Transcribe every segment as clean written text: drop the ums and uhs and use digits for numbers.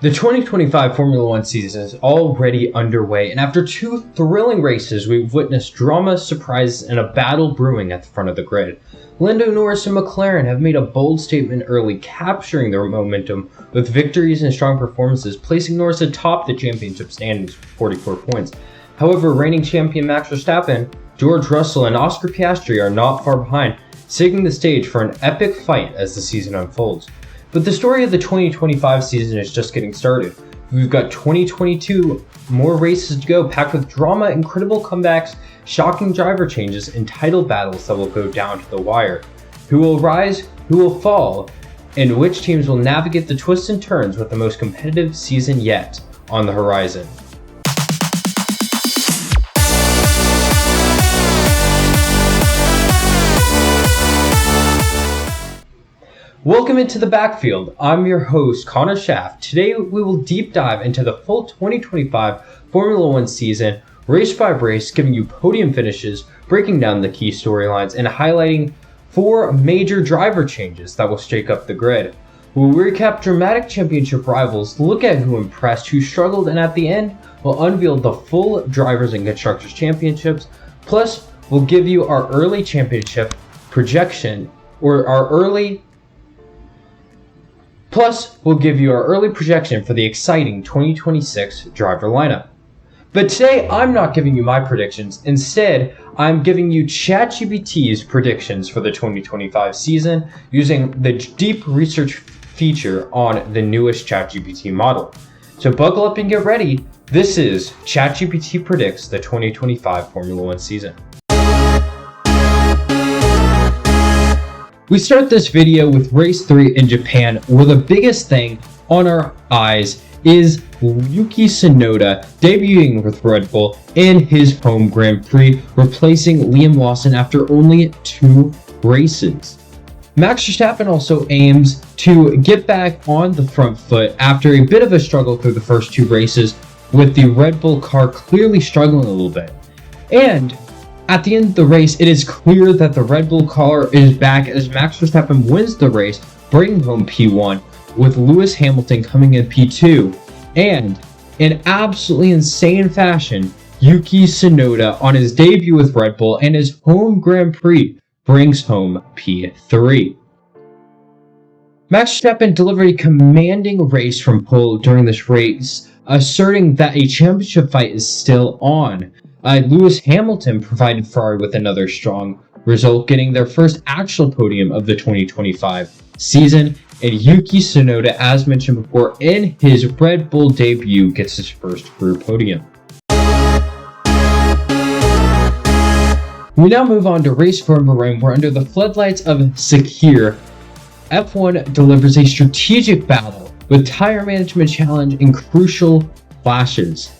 The 2025 Formula One season is already underway, and after two thrilling races, we've witnessed drama, surprises, and a battle brewing at the front of the grid. Lando Norris and McLaren have made a bold statement early, capturing their momentum with victories and strong performances, placing Norris atop the championship standings with 44 points. However, reigning champion Max Verstappen, George Russell, and Oscar Piastri are not far behind, setting the stage for an epic fight as the season unfolds. But the story of the 2025 season is just getting started. We've got 2022 more races to go, packed with drama, incredible comebacks, shocking driver changes, and title battles that will go down to the wire. Who will rise, who will fall, and which teams will navigate the twists and turns with the most competitive season yet on the horizon. Welcome into the backfield. I'm your host, Connor Schaff. Today we will deep dive into the full 2025 Formula One season, race by race, giving you podium finishes, breaking down the key storylines, and highlighting 4 major driver changes that will shake up the grid. We'll recap dramatic championship rivals, look at who impressed, who struggled, and at the end, we'll unveil the full Drivers and Constructors Championships. Plus, we'll give you our early championship projection, we'll give you our early projection for the exciting 2026 driver lineup. But today, I'm not giving you my predictions. Instead, I'm giving you ChatGPT's predictions for the 2025 season using the deep research feature on the newest ChatGPT model. So buckle up and get ready. This is ChatGPT predicts the 2025 Formula One season. We start this video with race 3 in Japan, where the biggest thing on our eyes is Yuki Tsunoda debuting with Red Bull in his home Grand Prix, replacing Liam Lawson after only 2 races. Max Verstappen also aims to get back on the front foot after a bit of a struggle through the first 2 races, with the Red Bull car clearly struggling a little bit. And at the end of the race, it is clear that the Red Bull car is back as Max Verstappen wins the race, bringing home P1, with Lewis Hamilton coming in P2. And in absolutely insane fashion, Yuki Tsunoda, on his debut with Red Bull and his home Grand Prix, brings home P3. Max Verstappen delivered a commanding race from pole during this race, asserting that a championship fight is still on. Lewis Hamilton provided Ferrari with another strong result, getting their first actual podium of the 2025 season, and Yuki Tsunoda, as mentioned before, in his Red Bull debut, gets his first career podium. We now move on to race 4 in Bahrain, where under the floodlights of Sakir, F1 delivers a strategic battle with tire management challenge and crucial clashes.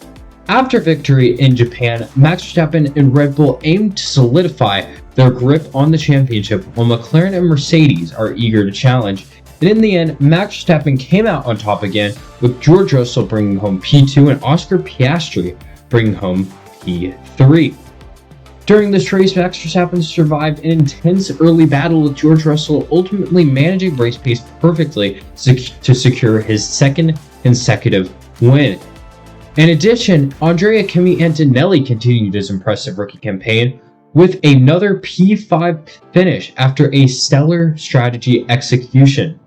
After victory in Japan, Max Verstappen and Red Bull aim to solidify their grip on the championship, while McLaren and Mercedes are eager to challenge. And in the end, Max Verstappen came out on top again, with George Russell bringing home P2 and Oscar Piastri bringing home P3. During this race, Max Verstappen survived an intense early battle with George Russell, ultimately managing race pace perfectly to secure his second consecutive win. In addition, Andrea Kimi Antonelli continued his impressive rookie campaign with another P5 finish after a stellar strategy execution.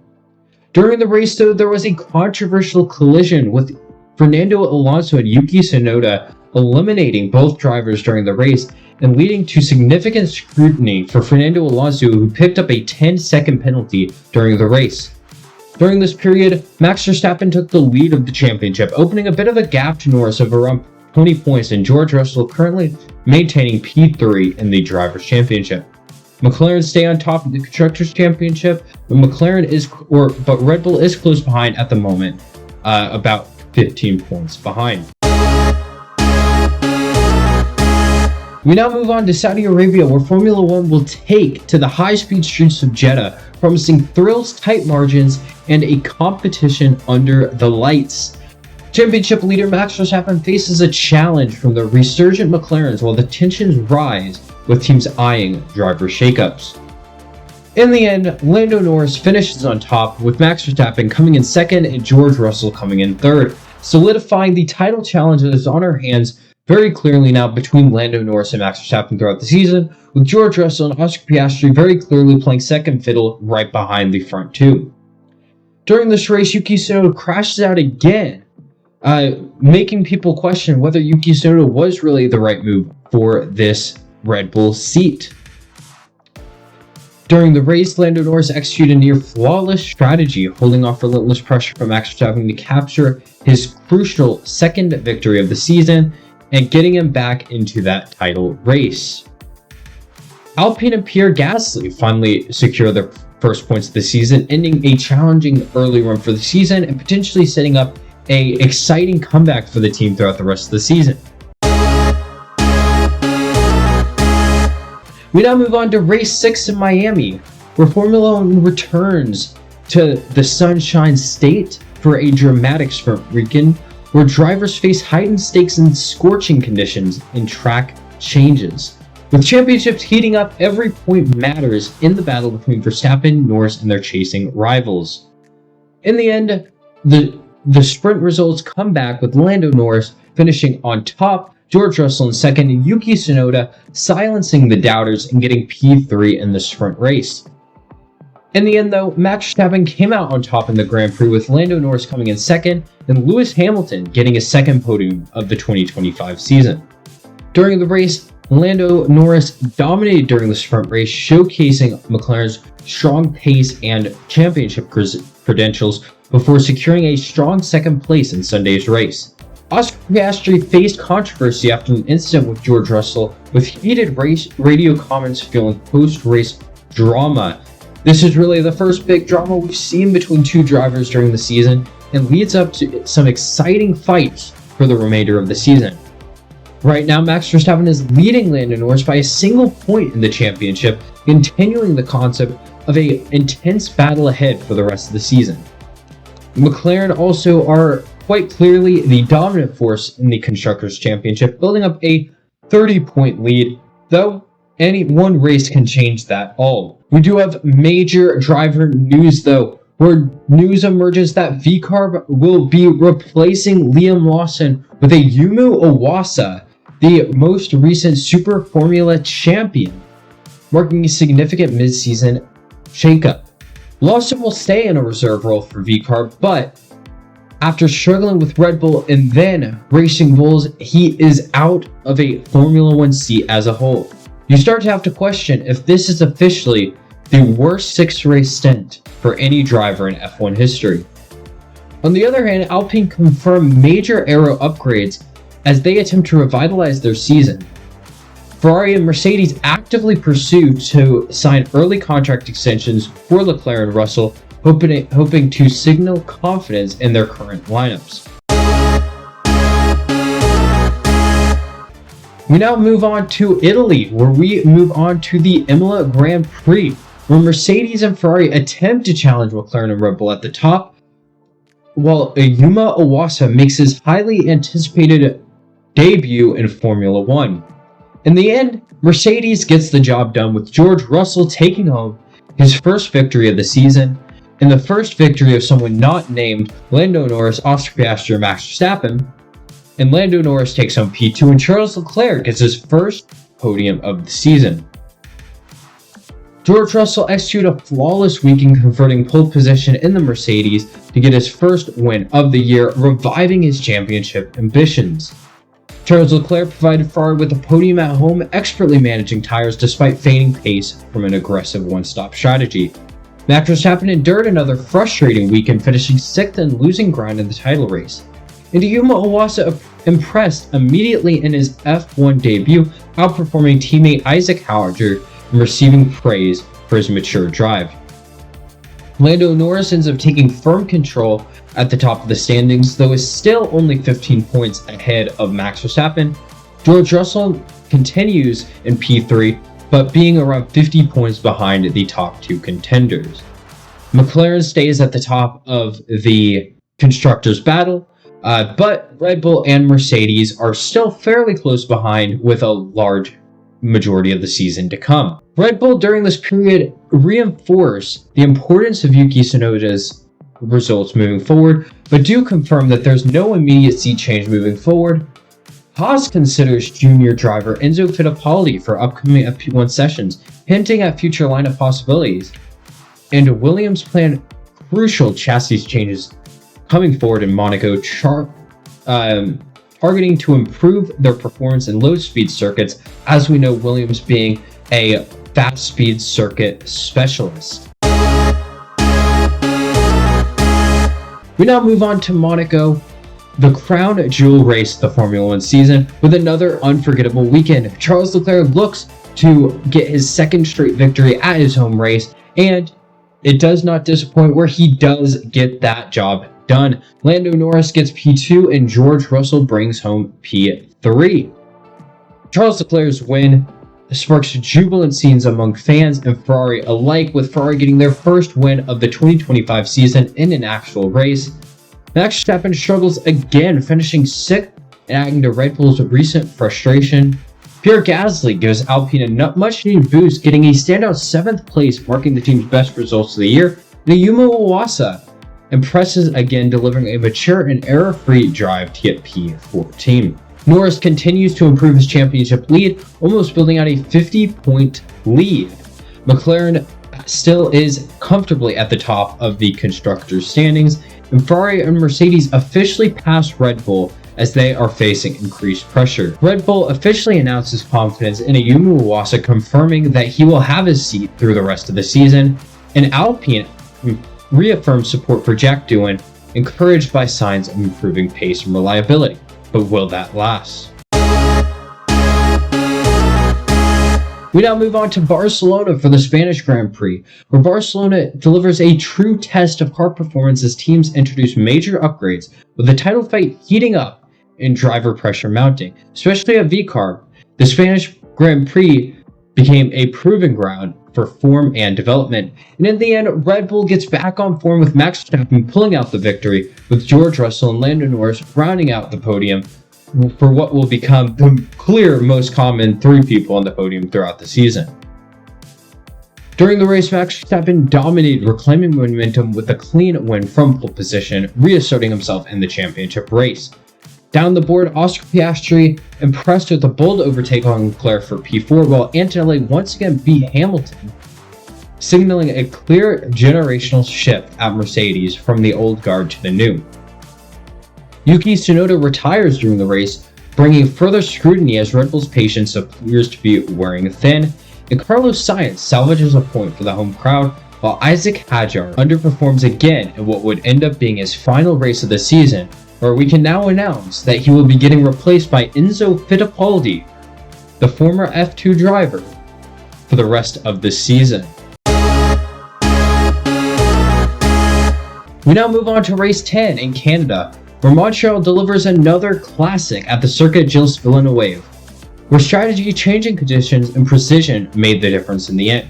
During the race, though, there was a controversial collision with Fernando Alonso and Yuki Tsunoda, eliminating both drivers during the race and leading to significant scrutiny for Fernando Alonso, who picked up a 10-second penalty during the race. During this period, Max Verstappen took the lead of the championship, opening a bit of a gap to Norris of around 20 points, and George Russell currently maintaining P3 in the Drivers' Championship. McLaren stay on top of the Constructors' Championship, but Red Bull is close behind at the moment, about 15 points behind. We now move on to Saudi Arabia, where Formula One will take to the high-speed streets of Jeddah, promising thrills, tight margins, and a competition under the lights. Championship leader Max Verstappen faces a challenge from the resurgent McLarens, while the tensions rise with teams eyeing driver shakeups. In the end, Lando Norris finishes on top, with Max Verstappen coming in second and George Russell coming in third, solidifying the title challenge that is on our hands very clearly now between Lando Norris and Max Verstappen throughout the season, with George Russell and Oscar Piastri very clearly playing second fiddle right behind the front two. During this race, Yuki Tsunoda crashes out again, making people question whether Yuki Tsunoda was really the right move for this Red Bull seat. During the race, Lando Norris executed a near flawless strategy, holding off relentless pressure from Max Verstappen to capture his crucial second victory of the season and getting him back into that title race. Alpine and Pierre Gasly finally secure their first points of the season, ending a challenging early run for the season and potentially setting up an exciting comeback for the team throughout the rest of the season. We now move on to race 6 in Miami, where Formula One returns to the Sunshine State for a dramatic sprint weekend, where drivers face heightened stakes and scorching conditions in track changes. With championships heating up, every point matters in the battle between Verstappen, Norris, and their chasing rivals. In the end, the sprint results come back with Lando Norris finishing on top, George Russell in second, and Yuki Tsunoda silencing the doubters and getting P3 in the sprint race. In the end, though, Max Verstappen came out on top in the Grand Prix, with Lando Norris coming in second and Lewis Hamilton getting his second podium of the 2025 season. During the race, Lando Norris dominated during the sprint race, showcasing McLaren's strong pace and championship credentials before securing a strong second place in Sunday's race. Oscar Piastri faced controversy after an incident with George Russell, with heated radio comments fueling post-race drama. This is really the first big drama we've seen between two drivers during the season and leads up to some exciting fights for the remainder of the season. Right now, Max Verstappen is leading Lando Norris by a single point in the championship, continuing the concept of an intense battle ahead for the rest of the season. McLaren also are quite clearly the dominant force in the Constructors' Championship, building up a 30-point lead, though any one race can change that all. We do have major driver news, though, where news emerges that VCARB will be replacing Liam Lawson with a Yumu Iwasa, the most recent Super Formula champion, marking a significant mid-season shakeup. Lawson will stay in a reserve role for VCARB, but after struggling with Red Bull and then Racing Bulls, he is out of a Formula One seat as a whole. You start to have to question if this is officially the worst 6-race stint for any driver in F1 history. On the other hand, Alpine confirmed major aero upgrades as they attempt to revitalize their season. Ferrari and Mercedes actively pursue to sign early contract extensions for Leclerc and Russell, hoping to signal confidence in their current lineups. We now move on to Italy, where we move on to the Imola Grand Prix, where Mercedes and Ferrari attempt to challenge McLaren and Red Bull at the top, while Yuma Iwasa makes his highly anticipated debut in Formula One. In the end, Mercedes gets the job done, with George Russell taking home his first victory of the season, and the first victory of someone not named Lando Norris, Oscar Piastri, or Max Verstappen. And Lando Norris takes home P2, and Charles Leclerc gets his first podium of the season. George Russell executed a flawless weekend, converting pole position in the Mercedes to get his first win of the year, reviving his championship ambitions. Charles Leclerc provided Ferrari with a podium at home, expertly managing tires despite feigning pace from an aggressive one-stop strategy. Max Verstappen endured another frustrating weekend, finishing 6th and losing ground in the title race. And Yuma Iwasa impressed immediately in his F1 debut, outperforming teammate Isaac Hauger and receiving praise for his mature drive. Lando Norris ends up taking firm control at the top of the standings, though is still only 15 points ahead of Max Verstappen. George Russell continues in P3, but being around 50 points behind the top two contenders. McLaren stays at the top of the constructors' battle, but Red Bull and Mercedes are still fairly close behind, with a large majority of the season to come. Red Bull during this period reinforced the importance of Yuki Tsunoda's results moving forward, but do confirm that there's no immediate seat change moving forward. Haas considers junior driver Enzo Fittipaldi for upcoming FP1 sessions, hinting at future lineup possibilities. And Williams plan crucial chassis changes coming forward in Monaco, targeting to improve their performance in low-speed circuits, as we know Williams being a fast-speed circuit specialist. We now move on to Monaco, the crown jewel race of the Formula 1 season, with another unforgettable weekend. Charles Leclerc looks to get his second straight victory at his home race, and it does not disappoint where he does get that job done. Lando Norris gets P2 and George Russell brings home P3. Charles Leclerc's win sparks jubilant scenes among fans and Ferrari alike, with Ferrari getting their first win of the 2025 season in an actual race. Max Verstappen struggles again, finishing 6th and adding to Red Bull's recent frustration. Pierre Gasly gives Alpine a much-needed boost, getting a standout 7th place, marking the team's best results of the year. And Ayumu Iwasa impresses again, delivering a mature and error-free drive to get P14. Norris continues to improve his championship lead, almost building out a 50-point lead. McLaren still is comfortably at the top of the constructors' standings, and Ferrari and Mercedes officially passed Red Bull as they are facing increased pressure. Red Bull officially announces confidence in Ayumu Iwasa, confirming that he will have his seat through the rest of the season, and Alpine reaffirms support for Jack Doohan, encouraged by signs of improving pace and reliability. But will that last? We now move on to Barcelona for the Spanish Grand Prix, where Barcelona delivers a true test of car performance as teams introduce major upgrades, with the title fight heating up and driver pressure mounting. Especially at VCARB, the Spanish Grand Prix became a proving ground for form and development. And in the end, Red Bull gets back on form with Max Verstappen pulling out the victory, with George Russell and Lando Norris rounding out the podium for what will become the clear most common 3 people on the podium throughout the season. During the race, Max Verstappen dominated, reclaiming momentum with a clean win from pole position, reasserting himself in the championship race. Down the board, Oscar Piastri impressed with a bold overtake on Leclerc for P4, while Antonelli once again beat Hamilton, signaling a clear generational shift at Mercedes from the old guard to the new. Yuki Tsunoda retires during the race, bringing further scrutiny as Red Bull's patience appears to be wearing thin, and Carlos Sainz salvages a point for the home crowd, while Isaac Hadjar underperforms again in what would end up being his final race of the season, where we can now announce that he will be getting replaced by Enzo Fittipaldi, the former F2 driver, for the rest of the season. We now move on to race 10 in Canada, where Montreal delivers another classic at the Circuit Gilles Villeneuve, where strategy, changing conditions, and precision made the difference in the end.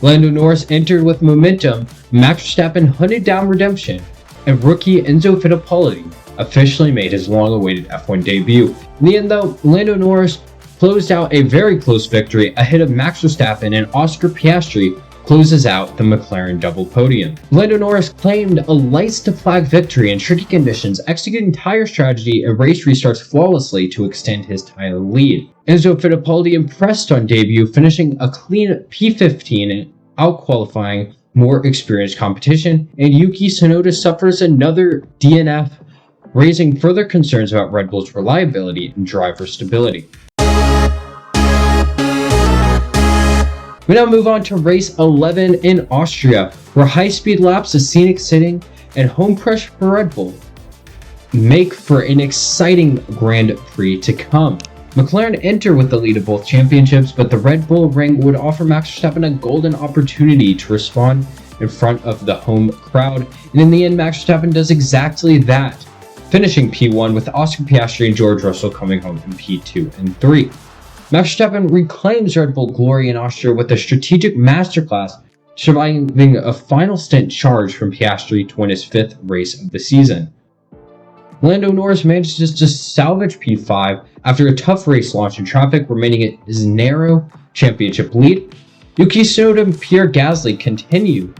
Lando Norris entered with momentum, Max Verstappen hunted down redemption, and rookie Enzo Fittipaldi officially made his long-awaited F1 debut. In the end, though, Lando Norris closed out a very close victory ahead of Max Verstappen, and Oscar Piastri closes out the McLaren double podium. Lando Norris claimed a lights-to-flag victory in tricky conditions, executing tire strategy and race restarts flawlessly to extend his title lead. Enzo Fittipaldi impressed on debut, finishing a clean P15 and out-qualifying more experienced competition, and Yuki Tsunoda suffers another DNF, raising further concerns about Red Bull's reliability and driver stability. We now move on to race 11 in Austria, where high-speed laps, a scenic sitting, and home pressure for Red Bull make for an exciting Grand Prix to come. McLaren enter with the lead of both championships, but the Red Bull ring would offer Max Verstappen a golden opportunity to respond in front of the home crowd, and in the end, Max Verstappen does exactly that, finishing P1 with Oscar Piastri and George Russell coming home in P2 and 3. Max Verstappen reclaims Red Bull glory in Austria with a strategic masterclass, surviving a final stint charge from Piastri to win his 5th race of the season. Lando Norris manages to salvage P5 after a tough race launch in traffic, remaining at his narrow championship lead. Yuki Tsunoda and Pierre Gasly continue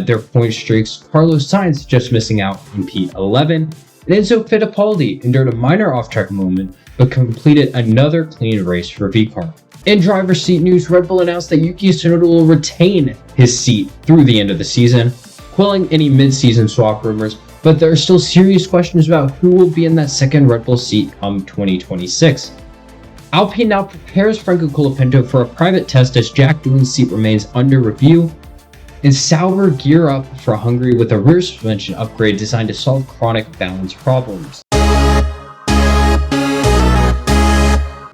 their point streaks. Carlos Sainz just missing out in P11. And Enzo Fittipaldi endured a minor off-track moment, but completed another clean race for VCARB. In driver's seat news, Red Bull announced that Yuki Tsunoda will retain his seat through the end of the season, quelling any mid-season swap rumors, but there are still serious questions about who will be in that second Red Bull seat come 2026. Alpine now prepares Franco Colapinto for a private test as Jack Doohan's seat remains under review, and Sauber gear up for Hungary with a rear suspension upgrade designed to solve chronic balance problems.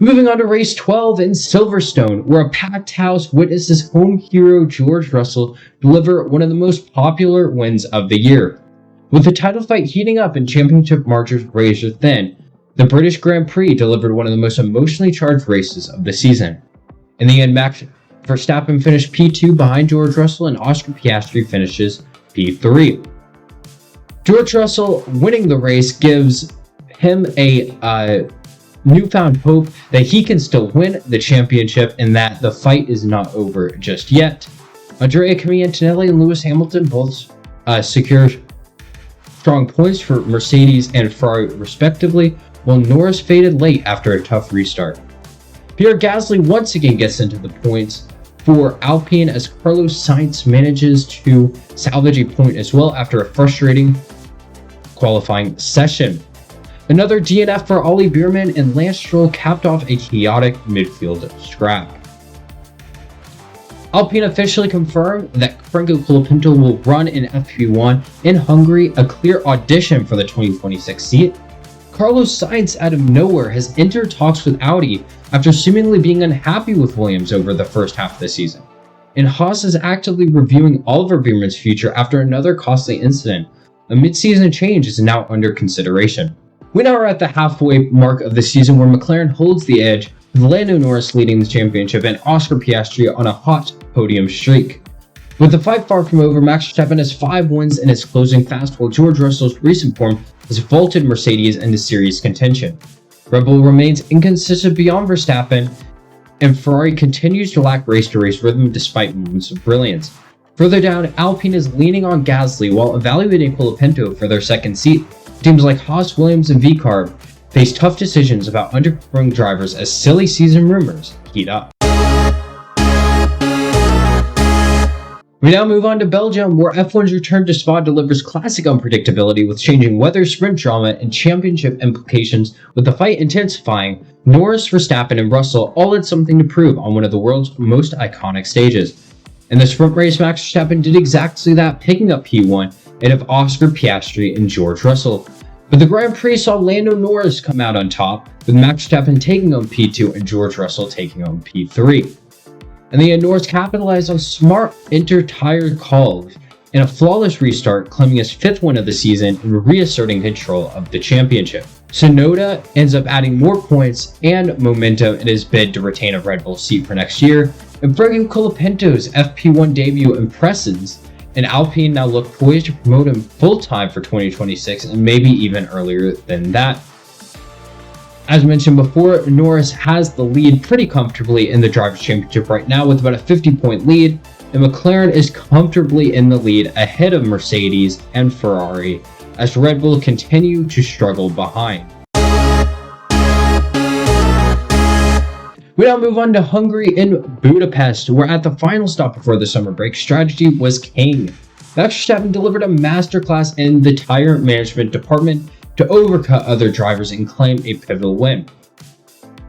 Moving on to race 12 in Silverstone, where a packed house witnesses home hero George Russell deliver one of the most popular wins of the year. With the title fight heating up and championship margins razor thin, the British Grand Prix delivered one of the most emotionally charged races of the season. In the end, Max Verstappen finished P2 behind George Russell, and Oscar Piastri finishes P3. George Russell winning the race gives him a newfound hope that he can still win the championship and that the fight is not over just yet. Andrea Antonelli and Lewis Hamilton both secured strong points for Mercedes and Ferrari respectively, while Norris faded late after a tough restart. Pierre Gasly once again gets into the points for Alpine as Carlos Sainz manages to salvage a point as well after a frustrating qualifying session. Another DNF for Ollie Bierman, and Lance Stroll capped off a chaotic midfield scrap. Alpine officially confirmed that Franco Colapinto will run in FP1 in Hungary, a clear audition for the 2026 seat. Carlos Sainz out of nowhere has entered talks with Audi after seemingly being unhappy with Williams over the first half of the season. And Haas is actively reviewing Oliver Bierman's future after another costly incident. A mid-season change is now under consideration. We now are at the halfway mark of the season where McLaren holds the edge, with Lando Norris leading the championship and Oscar Piastri on a hot podium streak. With the fight far from over, Max Verstappen has 5 wins in its closing fast, while George Russell's recent form has vaulted Mercedes into serious contention. Red Bull remains inconsistent beyond Verstappen, and Ferrari continues to lack race-to-race rhythm despite moments of brilliance. Further down, Alpine is leaning on Gasly while evaluating Colapinto for their second seat. Teams like Haas, Williams, and VCARB face tough decisions about underperforming drivers as silly season rumors heat up. We now move on to Belgium, where F1's return to Spa delivers classic unpredictability with changing weather, sprint drama, and championship implications, with the fight intensifying. Norris, Verstappen, and Russell all had something to prove on one of the world's most iconic stages. In the sprint race, Max Verstappen did exactly that, picking up P1 ahead of Oscar Piastri and George Russell. But the Grand Prix saw Lando Norris come out on top, with Max Verstappen taking on P2 and George Russell taking on P3. And the Norris capitalized on smart inter-tire calls and a flawless restart, claiming his 5th win of the season and reasserting control of the championship. Tsunoda ends up adding more points and momentum in his bid to retain a Red Bull seat for next year, and Franco Colapinto's FP1 debut impresses, and Alpine now look poised to promote him full-time for 2026 and maybe even earlier than that. As mentioned before, Norris has the lead pretty comfortably in the Drivers' Championship right now with about a 50-point lead, and McLaren is comfortably in the lead ahead of Mercedes and Ferrari as Red Bull continue to struggle behind. We now move on to Hungary in Budapest, where at the final stop before the summer break, strategy was king. Max Verstappen delivered a masterclass in the tire management department to overcut other drivers and claim a pivotal win.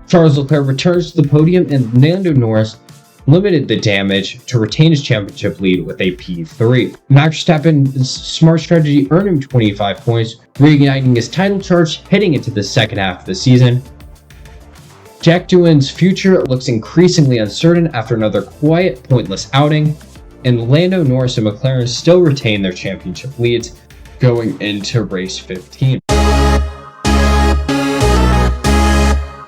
Charles Leclerc returns to the podium, and Lando Norris limited the damage to retain his championship lead with a P3. Max Verstappen's smart strategy earned him 25 points, reigniting his title charge heading into the second half of the season. Jack Doohan's future looks increasingly uncertain after another quiet, pointless outing, and Lando Norris and McLaren still retain their championship leads going into race 15.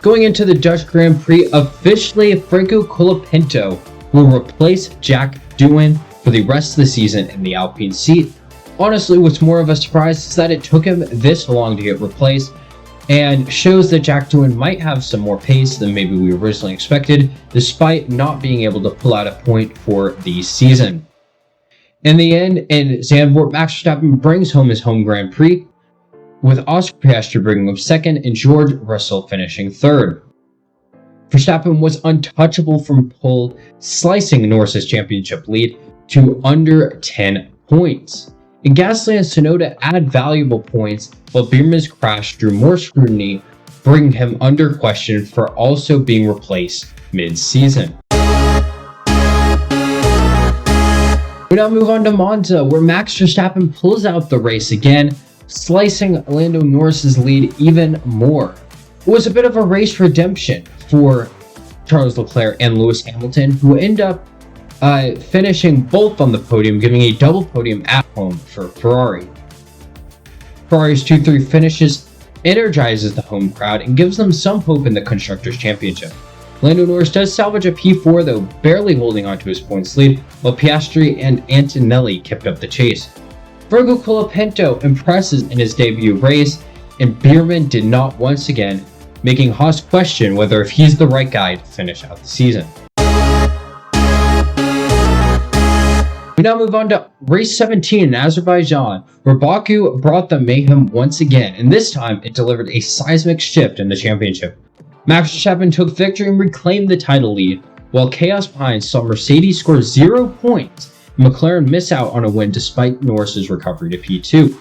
Going into the Dutch Grand Prix, officially Franco Colapinto will replace Jack Doohan for the rest of the season in the Alpine seat. Honestly, what's more of a surprise is that it took him this long to get replaced, and shows that Jack Doohan might have some more pace than maybe we originally expected, despite not being able to pull out a point for the season. In the end, in Zandvoort, Max Verstappen brings home his home Grand Prix, with Oscar Piastri bringing home second and George Russell finishing third. Verstappen was untouchable from pole, slicing Norris's championship lead to under 10 points. And Gasly and Tsunoda add valuable points, while Biermann's crash drew more scrutiny, bringing him under question for also being replaced mid-season. We now move on to Monza, where Max Verstappen pulls out the race again, slicing Lando Norris's lead even more. It was a bit of a race redemption for Charles Leclerc and Lewis Hamilton, who end up finishing both on the podium, giving a double podium at home for Ferrari. Ferrari's 2-3 finishes energizes the home crowd and gives them some hope in the Constructors' Championship. Lando Norris does salvage a P4, though barely holding onto his points lead, while Piastri and Antonelli kept up the chase. Virgo Colapinto impresses in his debut race, and Biermann did not once again, making Haas question whether if he's the right guy to finish out the season. We now move on to race 17 in Azerbaijan, where Baku brought the mayhem once again, and this time it delivered a seismic shift in the championship. Max Verstappen took victory and reclaimed the title lead, while chaos behind saw Mercedes score 0 points and McLaren miss out on a win despite Norris's recovery to P2.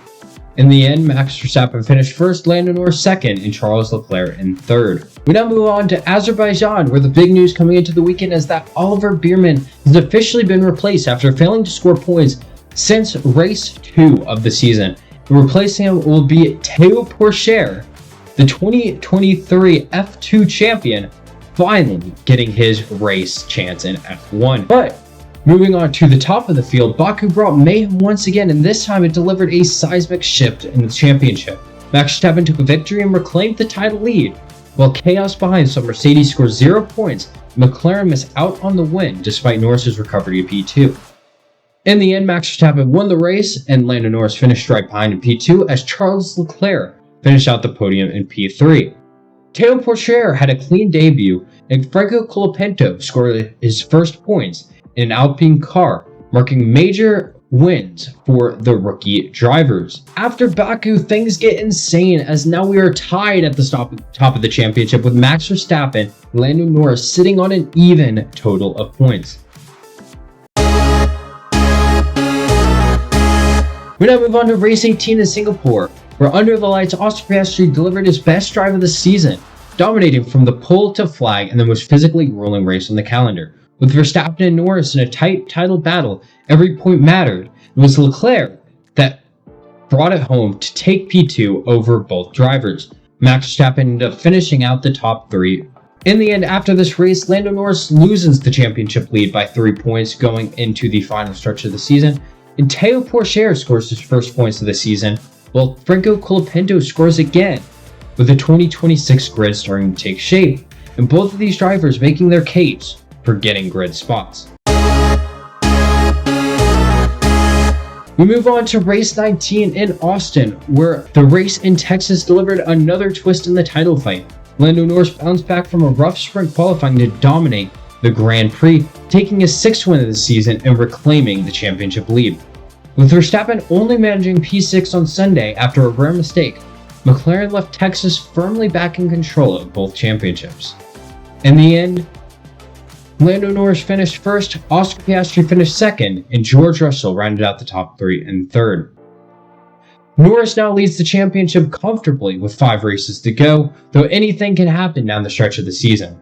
In the end, Max Verstappen finished first, Lando Norris second, and Charles Leclerc in third. We now move on to Azerbaijan, where the big news coming into the weekend is that Oliver Biermann has officially been replaced after failing to score points since race 2 of the season. And replacing him will be Théo Pourchaire, the 2023 F2 champion, finally getting his race chance in F1. But moving on to the top of the field, Baku brought mayhem once again, and this time it delivered a seismic shift in the championship. Max Verstappen took a victory and reclaimed the title lead, while chaos behind saw Mercedes score 0 points. McLaren missed out on the win despite Norris's recovery to P2. In the end, Max Verstappen won the race, and Lando Norris finished right behind in P2 as Charles Leclerc finished out the podium in P3. Théo Pourchaire had a clean debut, and Franco Colapinto scored his first points in an Alpine car, marking major wins for the rookie drivers. After Baku, things get insane as now we are tied at the top of the championship with Max Verstappen and Lando Norris sitting on an even total of points. We now move on to race 18 in Singapore, where under the lights Oscar Piastri delivered his best drive of the season, dominating from the pole to flag and the most physically grueling race on the calendar. With Verstappen and Norris in a tight title battle, every point mattered. It was Leclerc that brought it home to take P2 over both drivers. Max Verstappen ended up finishing out the top 3. In the end, after this race, Lando Norris loses the championship lead by 3 points going into the final stretch of the season, and Théo Pourchaire scores his first points of the season, while Franco Colapinto scores again, with the 2026 grid starting to take shape, and both of these drivers making their case for getting grid spots. We move on to race 19 in Austin, where the race in Texas delivered another twist in the title fight. Lando Norris bounced back from a rough sprint qualifying to dominate the Grand Prix, taking his 6th win of the season and reclaiming the championship lead. With Verstappen only managing P6 on Sunday after a rare mistake, McLaren left Texas firmly back in control of both championships. In the end, Lando Norris finished first, Oscar Piastri finished second, and George Russell rounded out the top 3 and third. Norris now leads the championship comfortably with 5 races to go, though anything can happen down the stretch of the season.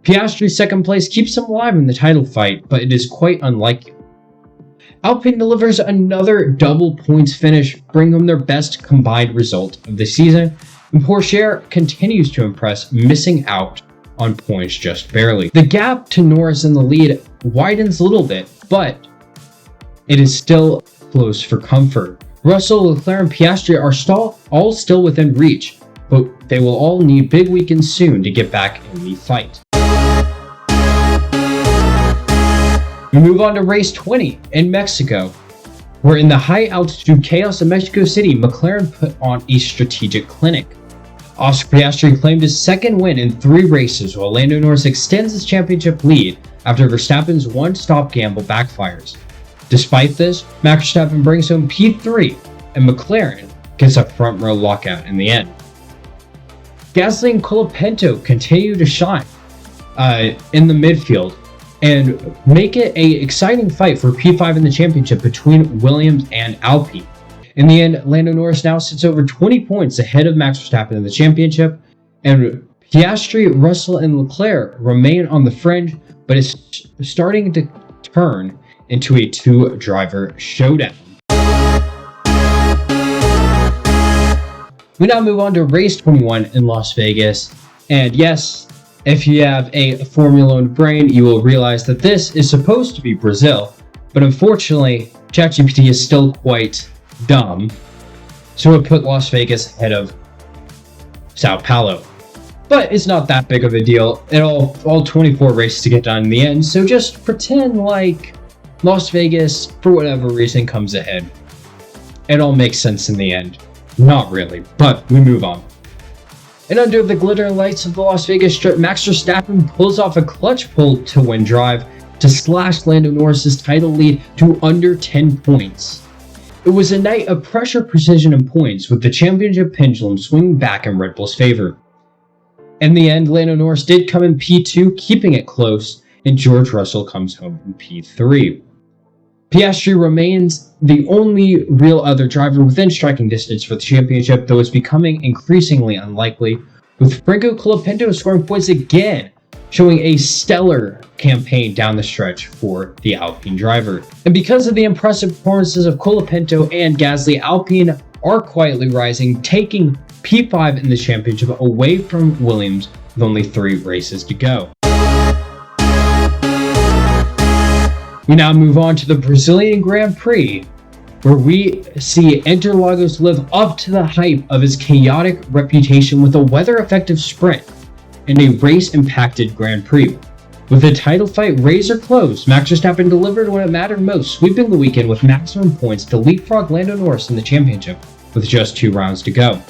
Piastri's second place keeps him alive in the title fight, but it is quite unlikely. Alpine delivers another double points finish, bringing them their best combined result of the season, and Pourchaire continues to impress, missing out on points just barely. The gap to Norris in the lead widens a little bit, but it is still close for comfort. Russell, Leclerc, and Piastri are all still within reach, but they will all need big weekends soon to get back in the fight. We move on to race 20 in Mexico, where in the high altitude chaos of Mexico City, McLaren put on a strategic clinic. Oscar Piastri claimed his second win in 3 races, while Lando Norris extends his championship lead after Verstappen's one-stop gamble backfires. Despite this, Max Verstappen brings home P3, and McLaren gets a front-row lockout in the end. Gasly and Colapinto continue to shine in the midfield and make it an exciting fight for P5 in the championship between Williams and Alpine. In the end, Lando Norris now sits over 20 points ahead of Max Verstappen in the championship, and Piastri, Russell, and Leclerc remain on the fringe, but it's starting to turn into a 2-driver showdown. We now move on to race 21 in Las Vegas, and yes, if you have a Formula 1 brain, you will realize that this is supposed to be Brazil, but unfortunately, ChatGPT is still quite dumb, so it put Las Vegas ahead of Sao Paulo. But it's not that big of a deal. It all 24 races to get done in the end, so just pretend like Las Vegas, for whatever reason, comes ahead. It all makes sense in the end. Not really, but we move on. And under the glittering lights of the Las Vegas Strip, Max Verstappen pulls off a clutch pull to win drive to slash Lando Norris's title lead to under 10 points. It was a night of pressure, precision, and points, with the championship pendulum swinging back in Red Bull's favor. In the end, Lando Norris did come in P2, keeping it close, and George Russell comes home in P3. Piastri remains the only real other driver within striking distance for the championship, though it's becoming increasingly unlikely, with Franco Colapinto scoring points again, showing a stellar campaign down the stretch for the Alpine driver. And because of the impressive performances of Colapinto and Gasly, Alpine are quietly rising, taking P5 in the championship away from Williams with only 3 races to go. We now move on to the Brazilian Grand Prix, where we see Interlagos live up to the hype of his chaotic reputation with a weather-effective sprint and a race-impacted Grand Prix. With the title fight razor close, Max Verstappen delivered when it mattered most, sweeping the weekend with maximum points to leapfrog Lando Norris in the championship with just 2 rounds to go.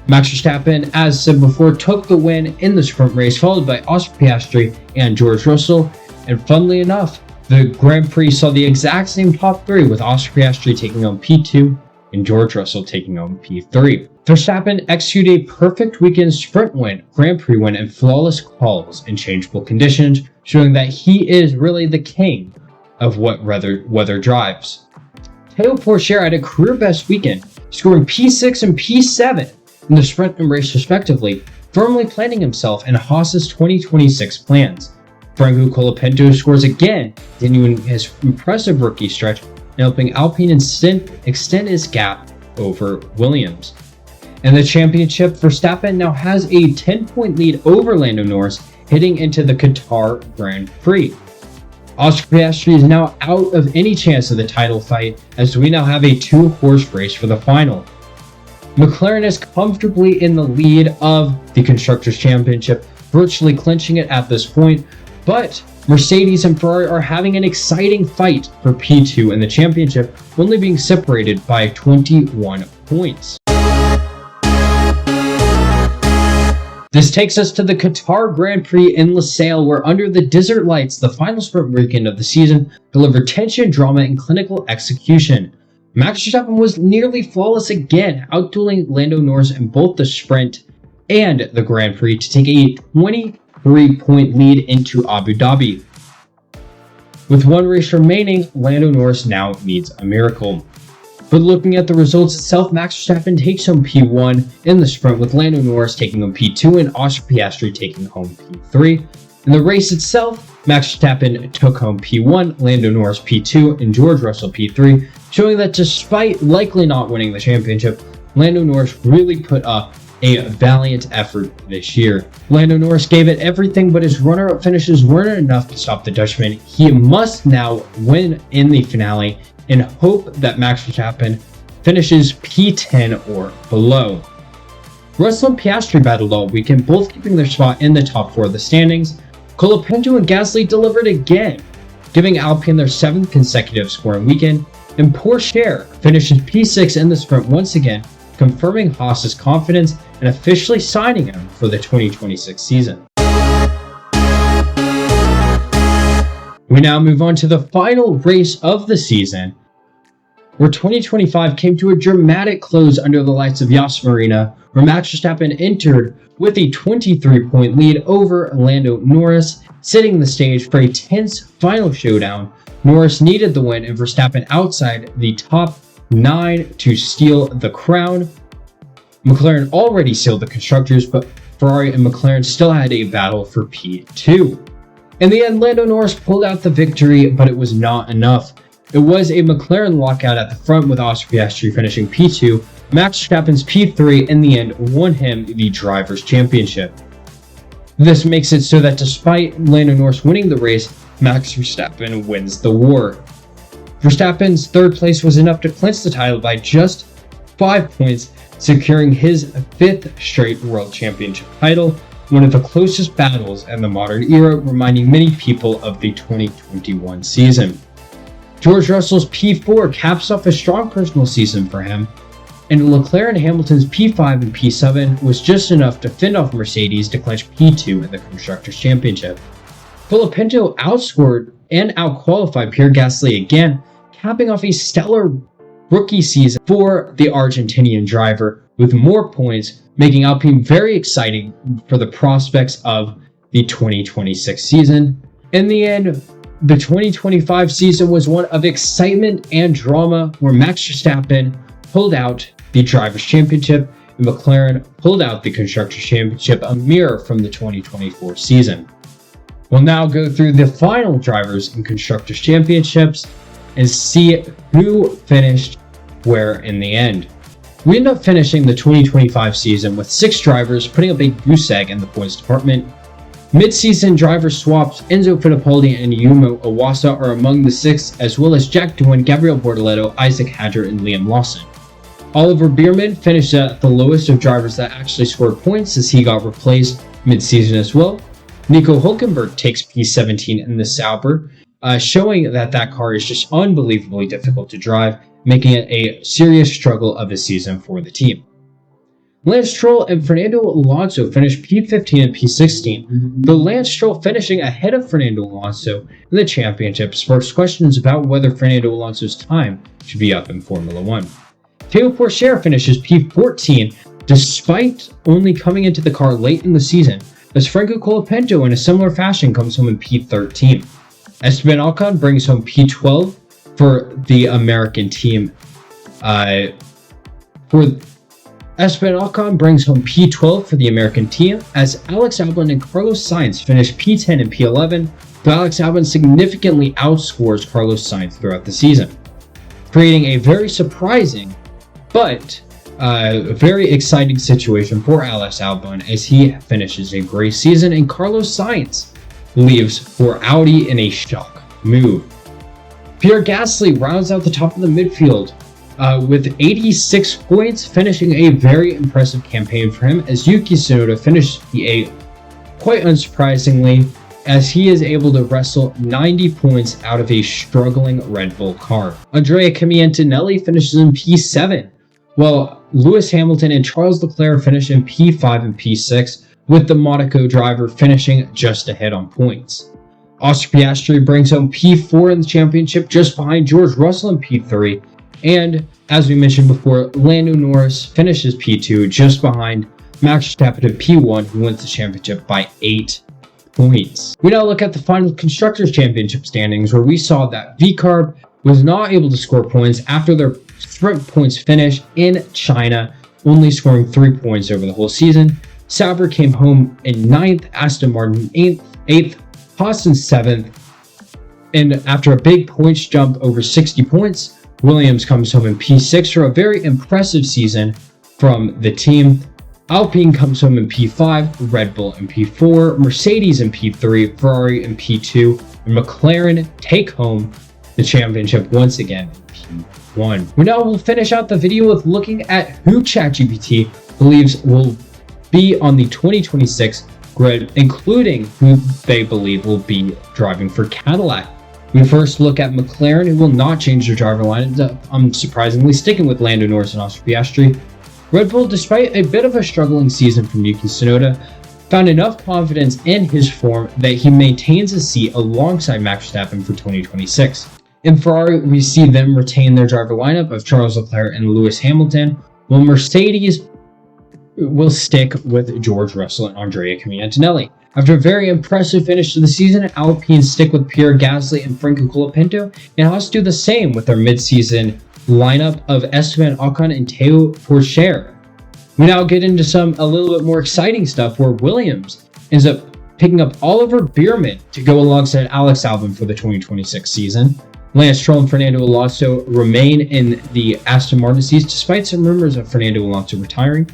Max Verstappen, as said before, took the win in the sprint race, followed by Oscar Piastri and George Russell, and funnily enough, the Grand Prix saw the exact same top 3, with Oscar Piastri taking home P2 and George Russell taking home P3. Verstappen executed a perfect weekend sprint win, Grand Prix win, and flawless calls in changeable conditions, showing that he is really the king of what weather drives. Teo Pourchaire had a career-best weekend, scoring P6 and P7 in the sprint and race respectively, firmly planting himself in Haas's 2026 plans. Franco Colapinto scores again, continuing his impressive rookie stretch and helping Alpine extend his gap over Williams. In the championship, Verstappen now has a 10-point lead over Lando Norris heading into the Qatar Grand Prix. Oscar Piastri is now out of any chance of the title fight, as we now have a 2-horse race for the final. McLaren is comfortably in the lead of the Constructors' Championship, virtually clinching it at this point, but Mercedes and Ferrari are having an exciting fight for P2 in the championship, only being separated by 21 points. This takes us to the Qatar Grand Prix in Losail, where under the desert lights, the final sprint weekend of the season delivered tension, drama, and clinical execution. Max Verstappen was nearly flawless again, outdueling Lando Norris in both the sprint and the Grand Prix to take a 23-point lead into Abu Dhabi. With 1 race remaining, Lando Norris now needs a miracle. But looking at the results itself, Max Verstappen takes home P1 in the sprint, with Lando Norris taking home P2 and Oscar Piastri taking home P3. In the race itself, Max Verstappen took home P1, Lando Norris P2, and George Russell P3, showing that despite likely not winning the championship, Lando Norris really put up a valiant effort this year. Lando Norris gave it everything, but his runner-up finishes weren't enough to stop the Dutchman. He must now win in the finale and hope that Max Verstappen finishes P10 or below. Russell and Piastri battled all weekend, both keeping their spot in the top 4 of the standings. Colapinto and Gasly delivered again, giving Alpine their 7th consecutive scoring weekend, and Pourchaire finishes P6 in the sprint once again, confirming Haas's confidence and officially signing him for the 2026 season. We now move on to the final race of the season, where 2025 came to a dramatic close under the lights of Yas Marina, where Max Verstappen entered with a 23-point lead over Lando Norris, setting the stage for a tense final showdown. Norris needed the win and Verstappen outside the top 9 to steal the crown. McLaren already sealed the constructors, but Ferrari and McLaren still had a battle for P2. In the end, Lando Norris pulled out the victory, but it was not enough. It was a McLaren lockout at the front, with Oscar Piastri finishing P2. Max Verstappen's P3 in the end won him the Drivers' Championship. This makes it so that despite Lando Norris winning the race, Max Verstappen wins the war. Verstappen's third place was enough to clinch the title by just 5 points, securing his 5th straight World Championship title, one of the closest battles in the modern era, reminding many people of the 2021 season. George Russell's P4 caps off a strong personal season for him, and Leclerc and Hamilton's P5 and P7 was just enough to fend off Mercedes to clinch P2 in the Constructors' Championship. Colapinto outscored and outqualified Pierre Gasly again, capping off a stellar rookie season for the Argentinian driver, with more points, making Alpine very exciting for the prospects of the 2026 season. In the end, the 2025 season was one of excitement and drama, where Max Verstappen pulled out the Drivers' Championship and McLaren pulled out the Constructors' Championship, a mirror from the 2024 season. We'll now go through the final Drivers' and Constructors' Championships and see who finished where in the end. We end up finishing the 2025 season with 6 drivers putting up a goose egg in the points department. Mid-season driver swaps Enzo Fittipaldi and Yumo Iwasa are among the 6, as well as Jack Doohan, Gabriel Bortoleto, Isaac Hadjar, and Liam Lawson. Oliver Bierman finished at the lowest of drivers that actually scored points, as he got replaced mid-season as well. Nico Hülkenberg takes P17 in the Sauber, showing that car is just unbelievably difficult to drive, making it a serious struggle of a season for the team. Lance Stroll and Fernando Alonso finished P15 and P16, though Lance Stroll finishing ahead of Fernando Alonso in the championship sparks questions about whether Fernando Alonso's time should be up in Formula 1. Théo Pourchaire finishes P14 despite only coming into the car late in the season, as Franco Colapinto in a similar fashion comes home in P13. Esteban Ocon brings home P12 for the American team. Esteban Ocon brings home P12 for the American team, as Alex Albon and Carlos Sainz finish P10 and P11, though Alex Albon significantly outscores Carlos Sainz throughout the season, creating a very surprising but very exciting situation for Alex Albon as he finishes a great season, and Carlos Sainz leaves for Audi in a shock move. Pierre Gasly rounds out the top of the midfield with 86 points, finishing a very impressive campaign for him, as Yuki Tsunoda finished P8 quite unsurprisingly, as he is able to wrestle 90 points out of a struggling Red Bull car. Andrea Antonelli finishes in P7, while Lewis Hamilton and Charles Leclerc finish in P5 and P6, with the Monaco driver finishing just ahead on points. Oscar Piastri brings home P4 in the championship, just behind George Russell in P3, and as we mentioned before, Lando Norris finishes P2 just behind Max Verstappen in P1, who wins the championship by 8 points. We now look at the final Constructors' Championship standings, where we saw that VCARB was not able to score points after their sprint points finish in China, only scoring 3 points over the whole season. Sauber came home in 9th, Aston Martin 8th, Haas in 7th, and after a big points jump over 60 points, Williams comes home in P6 for a very impressive season from the team. Alpine comes home in P5, Red Bull in P4, Mercedes in P3, Ferrari in P2, and McLaren take home the championship once again in P1. We now will finish out the video with looking at who ChatGPT believes will be on the 2026 grid, including who they believe will be driving for Cadillac. We first look at McLaren, who will not change their driver line, unsurprisingly sticking with Lando Norris and Oscar Piastri. Red Bull, despite a bit of a struggling season from Yuki Tsunoda, found enough confidence in his form that he maintains a seat alongside Max Verstappen for 2026. In Ferrari, we see them retain their driver lineup of Charles Leclerc and Lewis Hamilton, while Mercedes will stick with George Russell and Andrea Antonelli. After a very impressive finish to the season, Alpine stick with Pierre Gasly and Franco Colapinto, and Haas do the same with their mid-season lineup of Esteban Ocon and Teo Pourchaire. We now get into a little bit more exciting stuff where Williams ends up picking up Oliver Bierman to go alongside Alex Albon for the 2026 season. Lance Stroll and Fernando Alonso remain in the Aston Martin seats despite some rumors of Fernando Alonso retiring.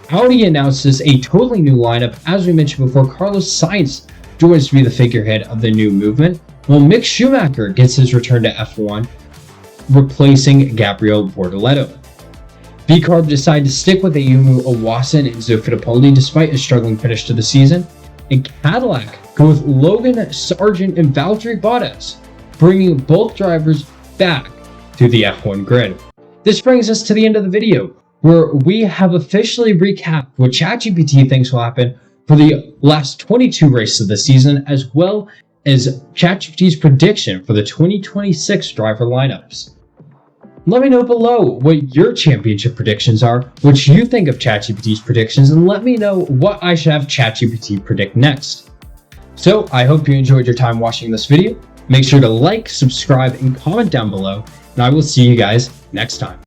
Audi announces a totally new lineup. As we mentioned before, Carlos Sainz joins to be the figurehead of the new movement, while Mick Schumacher gets his return to F1, replacing Gabriel Bortoleto. VCARB decide to stick with Ayumu Iwasan and Enzo Fittipaldi despite a struggling finish to the season, and Cadillac go with Logan Sargent and Valtteri Bottas, bringing both drivers back to the F1 grid. This brings us to the end of the video, where we have officially recapped what ChatGPT thinks will happen for the last 22 races of the season, as well as ChatGPT's prediction for the 2026 driver lineups. Let me know below what your championship predictions are, what you think of ChatGPT's predictions, and let me know what I should have ChatGPT predict next. So I hope you enjoyed your time watching this video. Make sure to like, subscribe, and comment down below, and I will see you guys next time.